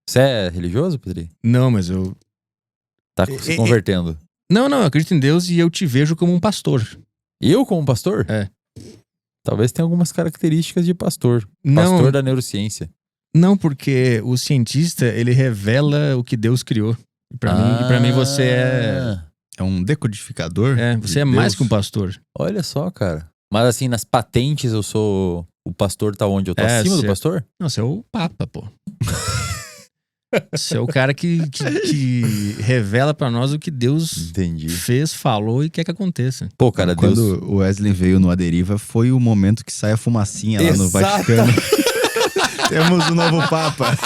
Você é religioso, Pedro? Não, mas eu... Tá se convertendo. Não, eu acredito em Deus e eu te vejo como um pastor. Eu como pastor? É. Talvez tenha algumas características de pastor. Pastor da neurociência. Não, porque o cientista, ele revela o que Deus criou. E pra mim você é... É um decodificador? Você é mais que um pastor. Olha só, cara. Mas assim, nas patentes eu sou... O pastor tá onde? Eu tô acima do pastor? Não, você é o papa, pô. Você é o cara que revela pra nós o que Deus fez, falou e quer que aconteça. Pô, cara, quando o Wesley veio no Aderiva, foi o momento que sai a fumacinha lá no Vaticano. Temos um novo Papa.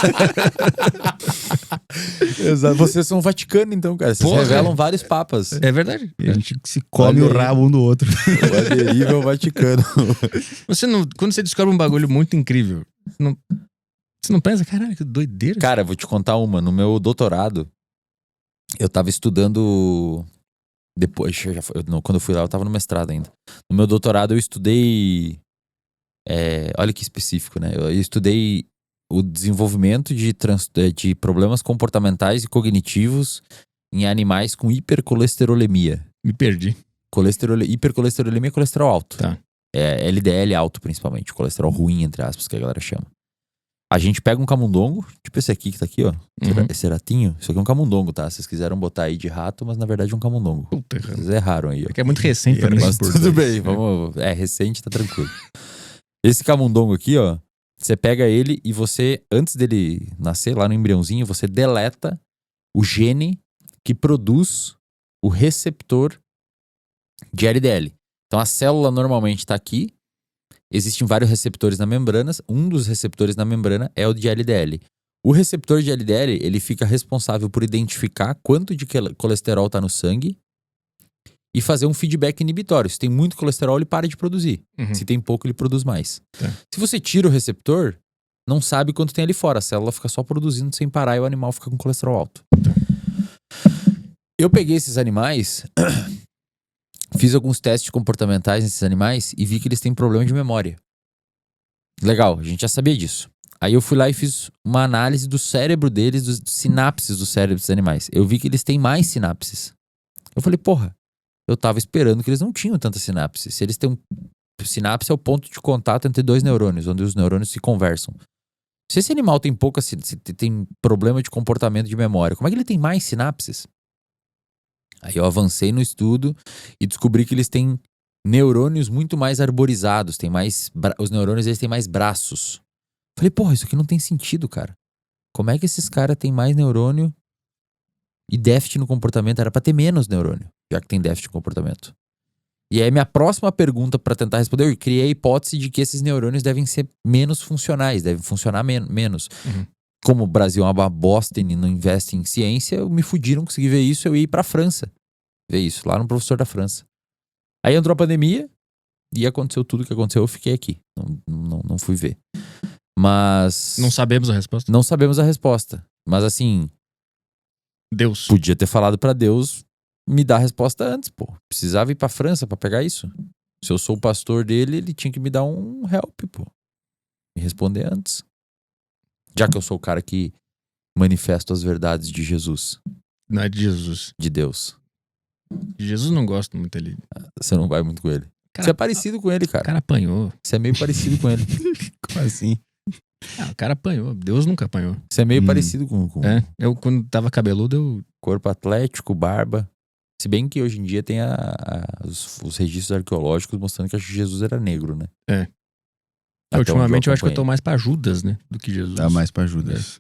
Exato. Vocês são o Vaticano, então, cara. Vocês revelam vários papas. É verdade. E a gente se come o rabo um do outro. O Aderiva é o Vaticano. Quando você descobre um bagulho muito incrível, você não pensa, caralho, que doideira. Cara, vou te contar uma. No meu doutorado, eu tava estudando... Depois, quando eu fui lá, eu tava no mestrado ainda. No meu doutorado, eu estudei... olha que específico, né? Eu estudei o desenvolvimento de problemas comportamentais e cognitivos em animais com hipercolesterolemia. Me perdi. Hipercolesterolemia é colesterol alto. Tá. LDL alto, principalmente. Colesterol ruim, entre aspas, que a galera chama. A gente pega um camundongo, tipo esse aqui que tá aqui, ó. Esse ratinho. Isso aqui é um camundongo, tá? Vocês quiseram botar aí de rato, mas na verdade é um camundongo. Puta, vocês erraram aí, ó. É que é muito recente pra mim. Mas tudo bem, vamos... recente, tá tranquilo. Esse camundongo aqui, ó. Você pega ele e você, antes dele nascer, lá no embriãozinho, você deleta o gene que produz o receptor de LDL. Então a célula normalmente tá aqui. Existem vários receptores na membrana. Um dos receptores na membrana é o de LDL. O receptor de LDL, ele fica responsável por identificar quanto de colesterol tá no sangue e fazer um feedback inibitório. Se tem muito colesterol, ele para de produzir. Se tem pouco, ele produz mais. Se você tira o receptor, não sabe quanto tem ali fora. A célula fica só produzindo sem parar e o animal fica com colesterol alto. Eu peguei esses animais, fiz alguns testes comportamentais nesses animais e vi que eles têm problema de memória. Legal, a gente já sabia disso. Aí eu fui lá e fiz uma análise do cérebro deles, dos sinapses do cérebro desses animais. Eu vi que eles têm mais sinapses. Eu falei, porra, eu tava esperando que eles não tinham tanta sinapse. Se eles têm sinapse é o ponto de contato entre dois neurônios, onde os neurônios se conversam. Se esse animal tem tem problema de comportamento de memória, como é que ele tem mais sinapses? Aí eu avancei no estudo e descobri que eles têm neurônios muito mais arborizados, os neurônios eles têm mais braços. Falei, porra, isso aqui não tem sentido, cara. Como é que esses caras têm mais neurônio e déficit no comportamento? Era pra ter menos neurônio, já que tem déficit de comportamento. E aí minha próxima pergunta pra tentar responder, eu criei a hipótese de que esses neurônios devem ser menos funcionais, devem funcionar menos. Como o Brasil é uma bosta e não investe em ciência, eu me fudi, não consegui ver isso, eu ia pra França ver isso, lá no professor da França. Aí entrou a pandemia e aconteceu tudo o que aconteceu, eu fiquei aqui, não fui ver. Mas... Não sabemos a resposta? Não sabemos a resposta, mas assim... Deus. Podia ter falado pra Deus me dar a resposta antes, pô. Precisava ir pra França pra pegar isso. Se eu sou o pastor dele, ele tinha que me dar um help, pô. Me responder antes. Já que eu sou o cara que manifesta as verdades de Jesus. Não é de Jesus. De Deus. De Jesus não gosto muito dele. Você não vai muito com ele. Você é parecido com ele, cara. O cara apanhou. Você é meio parecido com ele. Como assim? O cara apanhou. Deus nunca apanhou. Você é meio parecido com... Eu, quando tava cabeludo, eu... Corpo atlético, barba. Se bem que hoje em dia tem os registros arqueológicos mostrando que Jesus era negro, né? Ultimamente eu acho que eu tô mais pra Judas, né? Do que Jesus. Tá mais pra Judas.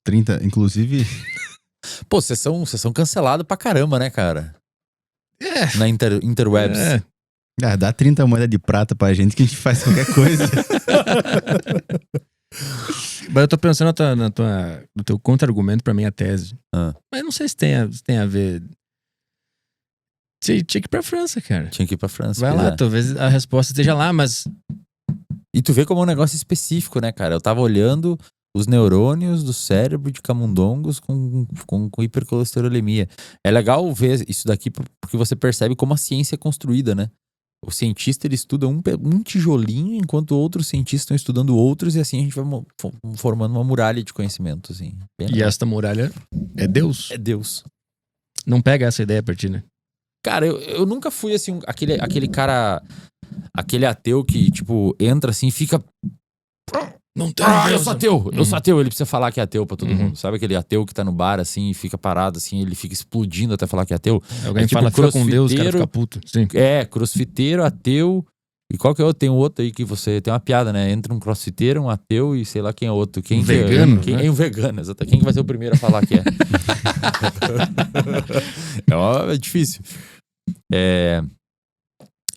30, inclusive... Pô, vocês são cancelados pra caramba, né, cara? Na interwebs. Dá 30 moedas de prata pra gente que a gente faz qualquer coisa. Mas eu tô pensando no teu contra-argumento pra minha tese. Mas não sei se tem a ver... Tinha que ir pra França, cara. Tinha que ir pra França. Vai lá, talvez a resposta esteja lá, mas... E tu vê como é um negócio específico, né, cara? Eu tava olhando os neurônios do cérebro de camundongos com hipercolesterolemia. É legal ver isso daqui porque você percebe como a ciência é construída, né? O cientista, ele estuda um tijolinho, enquanto outros cientistas estão estudando outros, e assim a gente vai formando uma muralha de conhecimento, assim. E esta muralha é Deus? É Deus. Não pega essa ideia pra ti, né? Cara, eu nunca fui, assim, aquele cara... Aquele ateu que, tipo, entra assim e fica... Não tem eu sou ateu, eu sou ateu. Ele precisa falar que é ateu pra todo mundo. Sabe aquele ateu que tá no bar, assim, e fica parado, assim, ele fica explodindo até falar que é ateu? Alguém tipo fala, fica com Deus, o cara fica puto. Sim. Crossfiteiro, ateu... E qual que é outro? Tem um outro aí que você... Tem uma piada, né? Entra um crossfiteiro, um ateu e sei lá quem é outro. Quem um vegano, quem né? é um vegano, exatamente. Quem que vai ser o primeiro a falar que é? É difícil.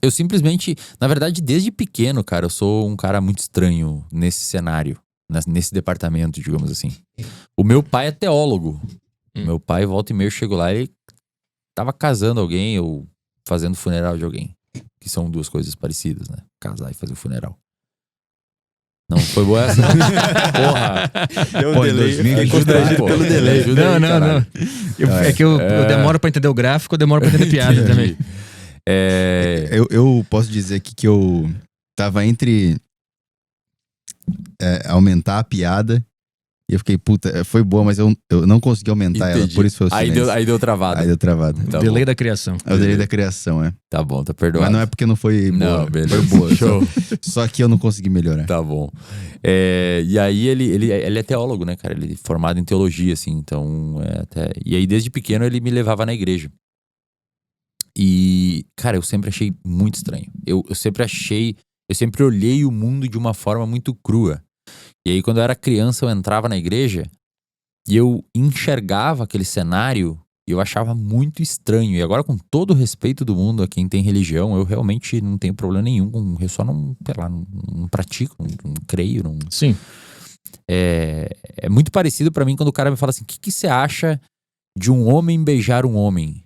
Eu simplesmente... Na verdade, desde pequeno, cara, eu sou um cara muito estranho nesse cenário. Nesse departamento, digamos assim. O meu pai é teólogo. Meu pai, volta e meia, chegou lá e ele tava casando alguém ou fazendo funeral de alguém. Que são duas coisas parecidas, né? Casar e fazer o funeral. Não foi boa essa? Porra! Deu um delay. Fiquei constrangido pelo delay. Não. É que eu demoro pra entender o gráfico, eu demoro pra entender piada também. Eu posso dizer aqui que eu tava entre aumentar a piada. E eu fiquei, puta, foi boa, mas eu não consegui aumentar ela, por isso foi o silêncio. Aí deu travada. Aí deu travada. Tá delay bom. da criação. É o delay da criação, Tá bom, tá perdoado. Mas não é porque não foi boa. Não, beleza. Foi boa. Show. Só que eu não consegui melhorar. Tá bom. E aí ele é teólogo, né, cara? Ele é formado em teologia, assim, então... E aí desde pequeno ele me levava na igreja. E, cara, eu sempre achei muito estranho. Eu sempre olhei o mundo de uma forma muito crua. E aí quando eu era criança eu entrava na igreja e eu enxergava aquele cenário e eu achava muito estranho. E agora, com todo o respeito do mundo a quem tem religião, eu realmente não tenho problema nenhum com... Eu só não, sei lá, não pratico, não creio. Não... Sim. É muito parecido pra mim quando o cara me fala assim, o que você acha de um homem beijar um homem?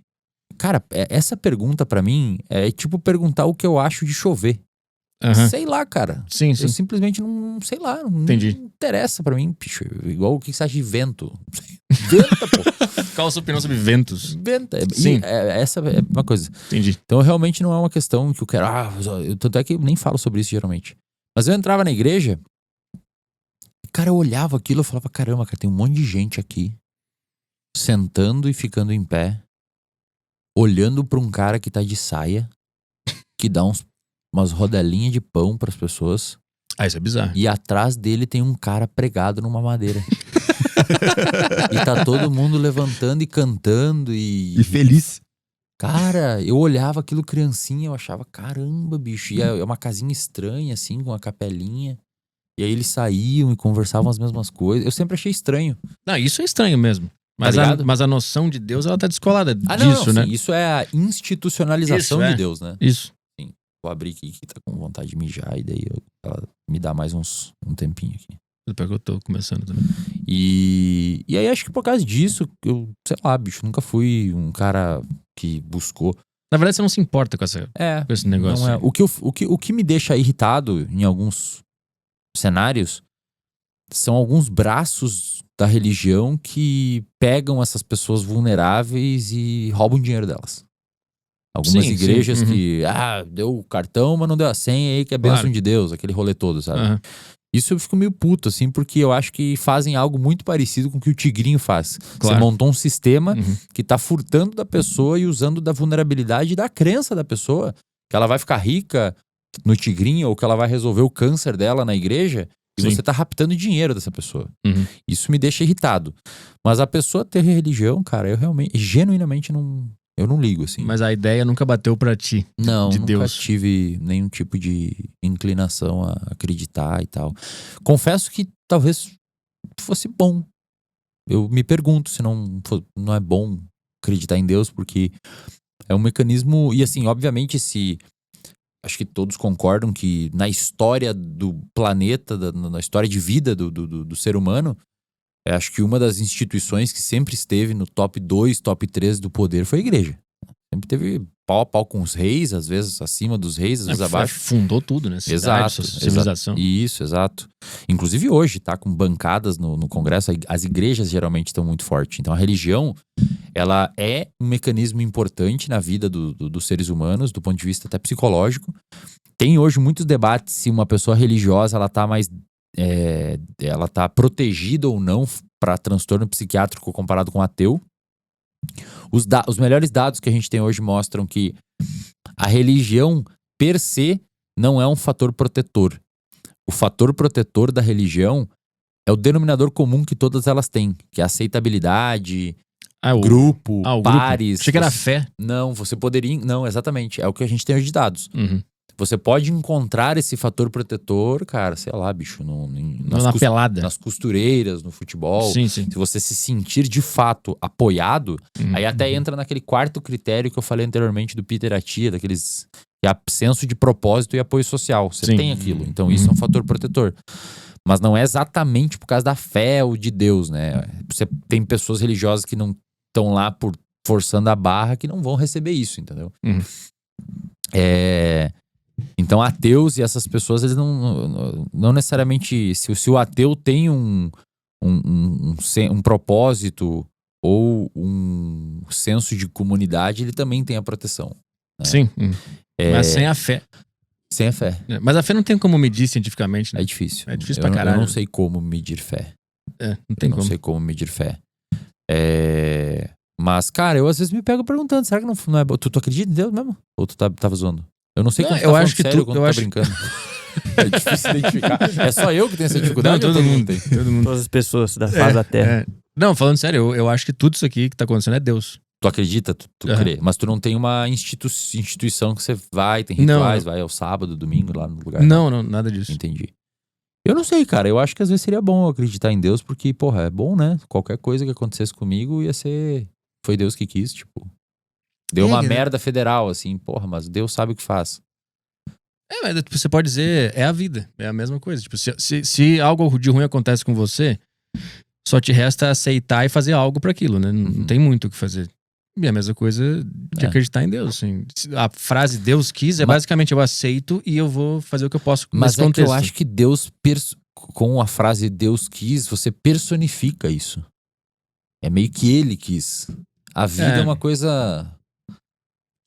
Cara, essa pergunta pra mim é tipo perguntar o que eu acho de chover. Sei lá, cara. Sim. Eu simplesmente não sei lá. Não interessa pra mim, bicho. Igual o que você acha de vento. Venta, pô. Qual a sua opinião sobre ventos? Venta. Sim. Essa é uma coisa. Entendi. Então realmente não é uma questão que eu quero... tanto é que eu nem falo sobre isso geralmente. Mas eu entrava na igreja, cara, eu olhava aquilo e falava, caramba, cara, tem um monte de gente aqui sentando e ficando em pé, olhando pra um cara que tá de saia, que dá umas rodelinhas de pão pras pessoas. Isso é bizarro. E atrás dele tem um cara pregado numa madeira. E tá todo mundo levantando e cantando e feliz. Cara, eu olhava aquilo criancinha, eu achava, caramba, bicho. E é uma casinha estranha, assim, com uma capelinha. E aí eles saíam e conversavam as mesmas coisas. Eu sempre achei estranho. Não, isso é estranho mesmo. Mas a noção de Deus, ela tá descolada disso, né? Sim, isso é a institucionalização de Deus, né? Isso. Sim. Vou abrir aqui que tá com vontade de mijar e daí ela me dá mais um tempinho aqui. Depois que eu tô começando também. E aí acho que por causa disso, eu, sei lá, bicho, nunca fui um cara que buscou. Na verdade, você não se importa com esse negócio. Não é. O que me deixa irritado em alguns cenários são alguns braços da religião que pegam essas pessoas vulneráveis e roubam dinheiro delas. Algumas igrejas que, deu o cartão, mas não deu a senha aí, que é bênção de Deus, aquele rolê todo, sabe? Isso eu fico meio puto, assim, porque eu acho que fazem algo muito parecido com o que o Tigrinho faz. Você montou um sistema que tá furtando da pessoa e usando da vulnerabilidade e da crença da pessoa, que ela vai ficar rica no Tigrinho ou que ela vai resolver o câncer dela na igreja, e você tá raptando dinheiro dessa pessoa. Isso me deixa irritado. Mas a pessoa ter religião, cara, eu realmente, genuinamente eu não ligo, assim. Mas a ideia nunca bateu pra ti. Não, de nunca Deus. tive nenhum tipo de inclinação a acreditar e tal. Confesso que talvez fosse bom. Eu me pergunto se não é bom acreditar em Deus, porque é um mecanismo... E assim, obviamente, acho que todos concordam que na história do planeta, na história de vida do ser humano, acho que uma das instituições que sempre esteve no top 2, top 3 do poder foi a igreja. Sempre teve pau a pau com os reis, às vezes acima dos reis, às vezes abaixo. Fundou tudo, né? Exato. Civilização. Isso, exato. Inclusive hoje, tá? Com bancadas no Congresso, as igrejas geralmente estão muito fortes. Então a religião, ela é um mecanismo importante na vida dos seres humanos, do ponto de vista até psicológico. Tem hoje muitos debates se uma pessoa religiosa ela tá mais ela tá protegida ou não para transtorno psiquiátrico comparado com um ateu. Os melhores dados que a gente tem hoje mostram que a religião per se não é um fator protetor. O fator protetor da religião é o denominador comum que todas elas têm, que é a aceitabilidade, grupo, pares. Achei que era fé. Não, você poderia... Não, exatamente. É o que a gente tem hoje de dados. Você pode encontrar esse fator protetor, cara, sei lá, bicho, na pelada. Nas costureiras, no futebol. Sim. Se você se sentir de fato apoiado, aí até entra naquele quarto critério que eu falei anteriormente do Peter Attia, daqueles que é senso de propósito e apoio social. Você tem aquilo, então isso é um fator protetor. Mas não é exatamente por causa da fé ou de Deus, né? Você tem pessoas religiosas que não estão lá por forçando a barra que não vão receber isso, entendeu? Então ateus e essas pessoas, eles não necessariamente... Se o ateu tem um propósito ou um senso de comunidade, ele também tem a proteção. Né? Sim, mas sem a fé. Sem a fé. Mas a fé não tem como medir cientificamente, né? É difícil. É difícil pra caralho. Eu não sei como medir fé. Não tem como. Não sei como medir fé. Mas, cara, eu às vezes me pego perguntando, será que não é... Tu acredita em Deus mesmo? Ou tu tava zoando? Eu não sei quando eu acho que sério, quando tá brincando. É difícil identificar. É só eu que tenho essa dificuldade? Não, todo mundo tem. Todas as pessoas da face da Terra. Não, falando sério, eu acho que tudo isso aqui que tá acontecendo é Deus. Tu acredita, tu crê. Mas tu não tem uma instituição que você vai, tem rituais, vai ao sábado, domingo, lá no lugar. Não, nada disso. Entendi. Eu não sei, cara. Eu acho que às vezes seria bom eu acreditar em Deus, porque, porra, é bom, né? Qualquer coisa que acontecesse comigo ia ser... Foi Deus que quis, tipo... Deu uma merda federal, assim, porra, mas Deus sabe o que faz. Mas você pode dizer, é a vida, é a mesma coisa. Tipo, se algo de ruim acontece com você, só te resta aceitar e fazer algo pra aquilo, né? Não tem muito o que fazer. E a mesma coisa de acreditar em Deus, assim. A frase Deus quis é basicamente eu aceito e eu vou fazer o que eu posso nesse contexto. Que eu acho que Deus, com a frase Deus quis, você personifica isso. É meio que ele quis. A vida é uma coisa...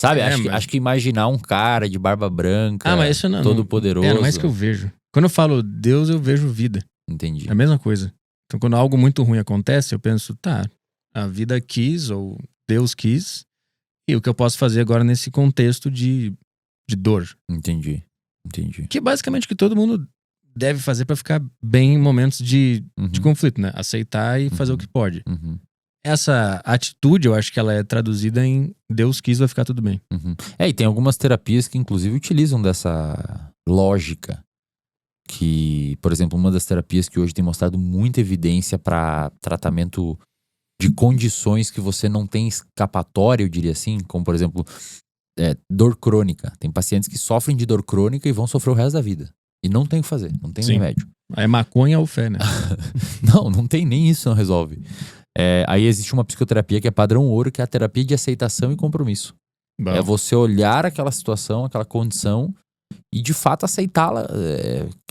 Sabe, acho que imaginar um cara de barba branca, mas isso todo poderoso... não é isso que eu vejo. Quando eu falo Deus, eu vejo vida. Entendi. É a mesma coisa. Então quando algo muito ruim acontece, eu penso, a vida quis ou Deus quis, e o que eu posso fazer agora nesse contexto de dor. Entendi. Que é basicamente o que todo mundo deve fazer pra ficar bem em momentos de conflito, né? Aceitar e fazer o que pode. Essa atitude, eu acho que ela é traduzida em Deus quis, vai ficar tudo bem. E tem algumas terapias que inclusive utilizam dessa lógica. Que, por exemplo, uma das terapias que hoje tem mostrado muita evidência para tratamento de condições que você não tem escapatória, eu diria assim, como por exemplo, dor crônica. Tem pacientes que sofrem de dor crônica e vão sofrer o resto da vida. E não tem o que fazer, não tem remédio. Aí é maconha ou fé, né? não tem nem isso, não resolve. Aí existe uma psicoterapia que é padrão ouro, que é a terapia de aceitação e compromisso. Bom. É você olhar aquela situação, aquela condição e de fato aceitá-la.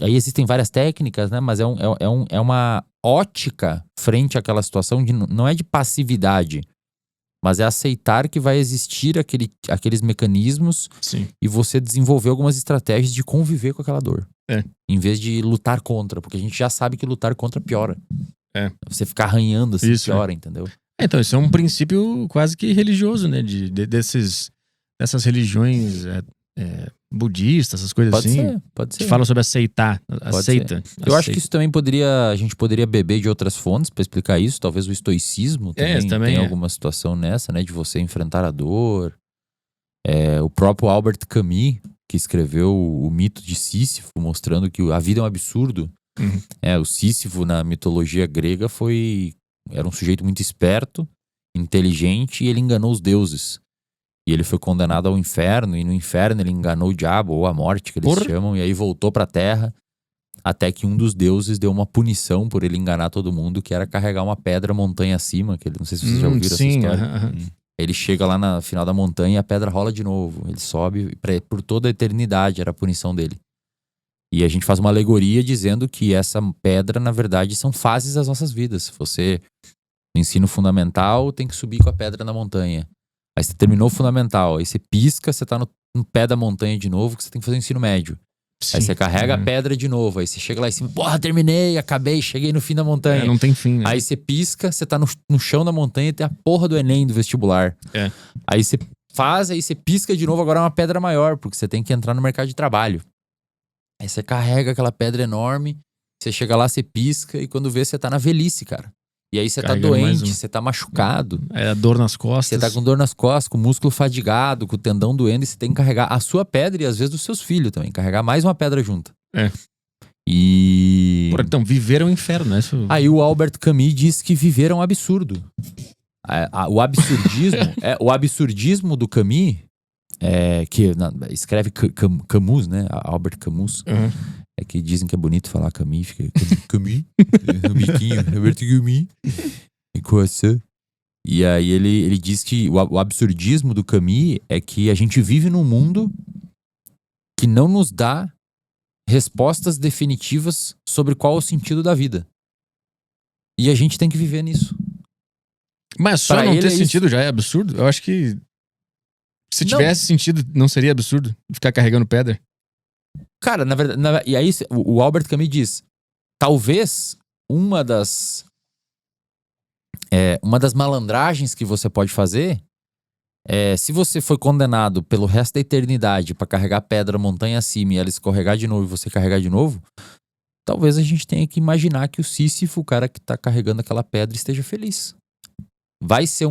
Aí existem várias técnicas, né? Mas é uma ótica frente àquela situação, não é de passividade, mas é aceitar que vai existir aqueles mecanismos. Sim. E você desenvolver algumas estratégias de conviver com aquela dor. Em vez de lutar contra, porque a gente já sabe que lutar contra piora. Você ficar arranhando assim piora, entendeu? Então, isso é um princípio quase que religioso, né? Dessas religiões budistas, essas coisas assim. Pode ser. Que falam sobre aceitar. Aceita. Eu acho que isso também a gente poderia beber de outras fontes para explicar isso. Talvez o estoicismo também tem alguma situação nessa, né? De você enfrentar a dor. O próprio Albert Camus, que escreveu o mito de Sísifo, mostrando que a vida é um absurdo. O Sísifo, na mitologia grega, era um sujeito muito esperto, inteligente, e ele enganou os deuses. E ele foi condenado ao inferno, e no inferno ele enganou o diabo, ou a morte, que eles chamam, e aí voltou pra terra, até que um dos deuses deu uma punição por ele enganar todo mundo, que era carregar uma pedra montanha acima, que não sei se vocês já ouviram essa história. Ele chega lá no final da montanha e a pedra rola de novo. Ele sobe por toda a eternidade, era a punição dele. E a gente faz uma alegoria dizendo que essa pedra, na verdade, são fases das nossas vidas. Você No ensino fundamental, tem que subir com a pedra na montanha. Aí você terminou o fundamental, aí você pisca, você tá no pé da montanha de novo, que você tem que fazer o ensino médio. Sim, Aí você carrega a pedra de novo, aí você chega lá em cima, porra, terminei, acabei, cheguei no fim da montanha. Não tem fim, né? Aí você pisca, você tá no chão da montanha e tem a porra do Enem, do vestibular. Aí você faz, aí você pisca de novo, agora é uma pedra maior, porque você tem que entrar no mercado de trabalho. Aí você carrega aquela pedra enorme, você chega lá, você pisca e quando vê, você tá na velhice, cara. E aí você tá doente, você tá machucado. É dor nas costas. Você tá com dor nas costas, com o músculo fadigado, com o tendão doendo, e você tem que carregar a sua pedra e às vezes dos seus filhos também. Carregar mais uma pedra junta. E... Então, viver é um inferno, né? Isso... Aí o Albert Camus diz que viver é um absurdo. O absurdismo, o absurdismo do Camus, escreve Camus, né? Albert Camus. É que dizem que é bonito falar Camus, fica Camus, o biquinho, Albert Camus, e coisa. E aí ele diz que o absurdismo do Camus é que a gente vive num mundo que não nos dá respostas definitivas sobre qual é o sentido da vida. E a gente tem que viver nisso. Mas só Pra não ele ter é sentido já é absurdo? Eu acho que se tivesse sentido, não seria absurdo ficar carregando pedra. Cara, na verdade, e aí o Albert Camus diz, talvez uma das malandragens que você pode fazer se você foi condenado pelo resto da eternidade pra carregar pedra montanha acima e ela escorregar de novo e você carregar de novo, talvez a gente tenha que imaginar que o Sísifo, o cara que tá carregando aquela pedra, esteja feliz. Vai ser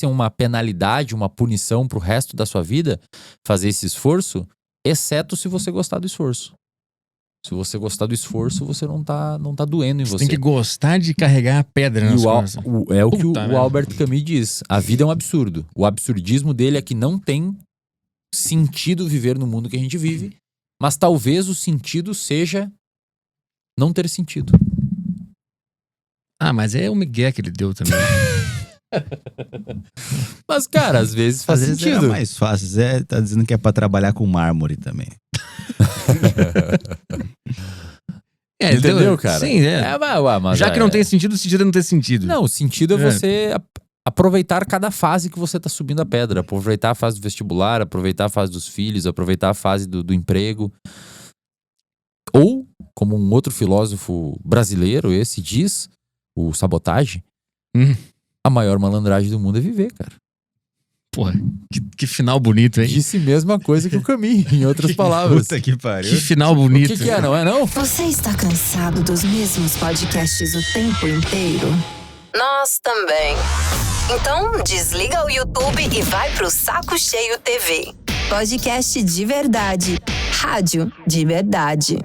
uma penalidade, uma punição pro resto da sua vida fazer esse esforço, exceto se você gostar do esforço. Se você gostar do esforço, você não tá doendo em você. Tem que gostar de carregar a pedra nas costas. É o que o Albert Camus diz. A vida é um absurdo. O absurdismo dele é que não tem sentido viver no mundo que a gente vive, mas talvez o sentido seja não ter sentido. Mas é o migué que ele deu também. Mas, cara, às vezes faz Às sentido. vezes era mais fácil. Zé tá dizendo que é pra trabalhar com mármore também. Entendeu, cara? Sim, mas já que não tem sentido, o sentido é não ter sentido. Não, o sentido é você aproveitar cada fase que você tá subindo a pedra. Aproveitar a fase do vestibular, aproveitar a fase dos filhos, aproveitar a fase do emprego. Ou, como um outro filósofo brasileiro, esse diz, o Sabotagem, a maior malandragem do mundo é viver, cara. Porra, que final bonito, hein? Disse a mesma coisa que o Camus, em outras palavras. Puta que pariu. Que final bonito. O que é, não é não? Você está cansado dos mesmos podcasts o tempo inteiro? Nós também. Então, desliga o YouTube e vai pro Saco Cheio TV. Podcast de verdade. Rádio de verdade.